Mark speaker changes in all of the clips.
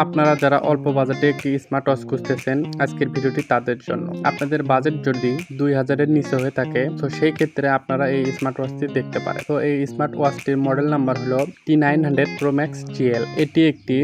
Speaker 1: আপনারা যারা অল্প বাজেটে একটি স্মার্ট ওয়াচ খুঁজতেছেন, আজকের ভিডিওটি তাদের জন্য। আপনাদের বাজেট যদি 2000-এর নিচে হয়ে থাকে, তো সেই ক্ষেত্রে আপনারা এই স্মার্ট ওয়াচটি দেখতে পারেন। তো এই স্মার্ট ওয়াচটির মডেল নাম্বার হলো T900 Pro Max GL। এটি একটি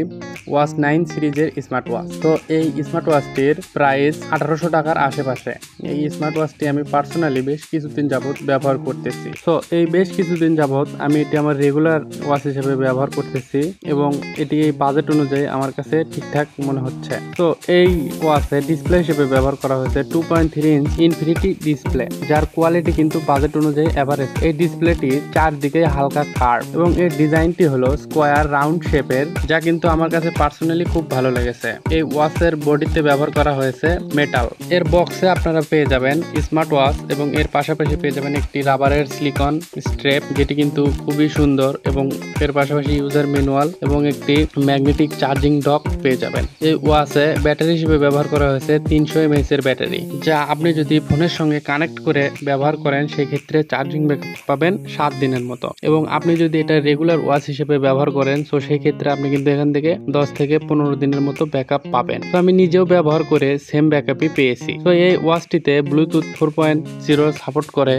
Speaker 1: ওয়াচ 9 সিরিজের স্মার্ট ওয়াচ। তো এই স্মার্ট ওয়াচটির প্রাইস 1800 টাকার আশেপাশে। এই স্মার্ট ওয়াচটি আমি পার্সোনালি বেশ কিছুদিন যাবত ব্যবহার করতেছি। তো এই বেশ কিছুদিন যাবত আমি এটি আমার রেগুলার ওয়াচ হিসেবে ব্যবহার করতেছি এবং এটি এই বাজেট অনুযায়ী আমার কাছে ঠিকঠাক মনে হচ্ছে। তো এই ওয়াচে ডিসপ্লে হিসেবে ব্যবহার করা হয়েছে 2.3 ইঞ্চ ইনফিনিটি ডিসপ্লে, যার কোয়ালিটি কিন্তু বাজেট অনুযায়ী এভারেজ। এই ডিসপ্লেটি চারদিকে হালকা কার্ভ এবং এর ডিজাইনটি হলো স্কোয়ার রাউন্ড শেপের, যা কিন্তু আমার কাছে পার্সোনালি খুব ভালো লেগেছে। এই ওয়াচের বডিতে ব্যবহার করা হয়েছে মেটাল। এর বক্সে আপনারা পেয়ে যাবেন স্মার্ট ওয়াচ এবং এর পাশাপাশি পেয়ে যাবেন একটি রাবারের সিলিকন স্ট্রেপ, যেটি কিন্তু খুবই সুন্দর, এবং এর পাশাপাশি ইউজার ম্যানুয়াল এবং একটি ম্যাগনেটিক চার্জিং ডক পেয়ে যাবেন। এই ওয়াচে ব্যাটারি হিসেবে ব্যবহার করা হয়েছে 300 mAh এর ব্যাটারি, যা আপনি যদি ফোনের সঙ্গে কানেক্ট করে ব্যবহার করেন সেই ক্ষেত্রে চার্জিং ব্যাকআপ পাবেন 7 দিনের মতো। এবং আপনি যদি এটা রেগুলার ওয়াচ হিসেবে ব্যবহার করেন, তো সেই ক্ষেত্রে আপনি কিন্তু এখান থেকে 10 থেকে 15 দিনের মতো ব্যাকআপ পাবেন। তো আমি নিজেও ব্যবহার করে সেম ব্যাকআপই পেয়েছি। তো এই ওয়াচটিতে ব্লুটুথ 4.0 সাপোর্ট করে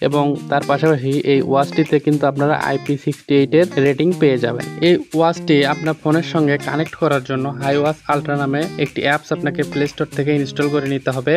Speaker 1: এবং তার পাশাপাশি এই ওয়াচটিতে কিন্তু আপনারা IP68 এর রেটিং পেয়ে যাবেন। এই ওয়াচটি আপনার ফোনের সঙ্গে কানেক্ট করার জন্য হাইওয়াচ আলট্রা নামে একটি অ্যাপস আপনাকে প্লে স্টোর থেকে ইনস্টল করে নিতে হবে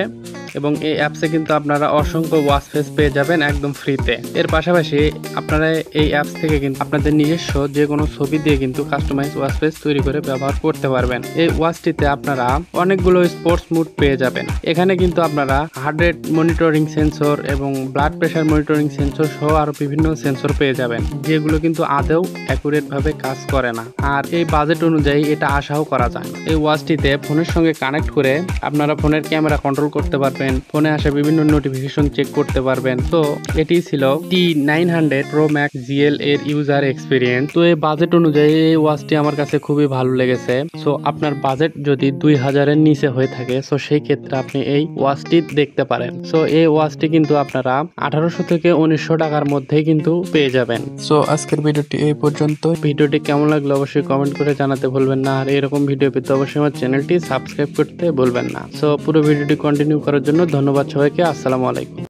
Speaker 1: এবং এই অ্যাপসে কিন্তু আপনারা অসংখ্য ওয়াচ ফেস পেয়ে যাবেন একদম ফ্রিতে। এর পাশাপাশি আপনারা এই অ্যাপস থেকে কিন্তু আপনাদের নিজস্ব যে কোনো ছবি দিয়ে কিন্তু কাস্টমাইজ ওয়াচ ফেস তৈরি করে ব্যবহার করতে পারবেন। এই ওয়াচটিতে আপনারা অনেকগুলো স্পোর্টস মুড পেয়ে যাবেন। এখানে কিন্তু আপনারা হার্ট রেট মনিটরিং সেন্সর এবং ব্লাড প্রেশার মনিটরিং সেন্সর সহ আরো বিভিন্ন সেন্সর পেয়ে যাবেন, যেগুলো কিন্তু আদৌ অ্যাকুরেট ভাবে কাজ করে না। আর এই বাজেট অনুযায়ী এটা আশাও করা যায় না। এই ওয়াচটিতে ফোনের সঙ্গে কানেক্ট করে আপনারা ফোনের ক্যামেরা কন্ট্রোল করতে পারবেন, ফোনে আসা বিভিন্ন নোটিফিকেশন চেক করতে পারবেন। তো এটি ছিল T900 Pro Max GL এর ইউজার এক্সপিরিয়েন্স। তো এই বাজেট অনুযায়ী এই ওয়াচটি আমার কাছে খুবই ভালো লেগেছে। সো আপনার বাজেট যদি 2000-এর নিচে হয়ে থাকে, সো সেই ক্ষেত্রে আপনি এই ওয়াচটি দেখতে পারেন। সো এই ওয়াচটি কিন্তু আপনারা 1800 থেকে 1900 টাকার মধ্যেই কিন্তু পেয়ে যাবেন। সো আজকের ভিডিওটি এই পর্যন্ত। ভিডিওটি কেমন লাগলো অবশ্যই কমেন্ট করে জানাতে ভুলবেন না। আর এরকম ভিডিও পেতে অবশ্যই আমার চ্যানেলটি সাবস্ক্রাইব করতে ভুলবেন না। সো পুরো ভিডিওটি কন্টিনিউ করার জন্য ধন্যবাদ সবাইকে। আসসালামু আলাইকুম।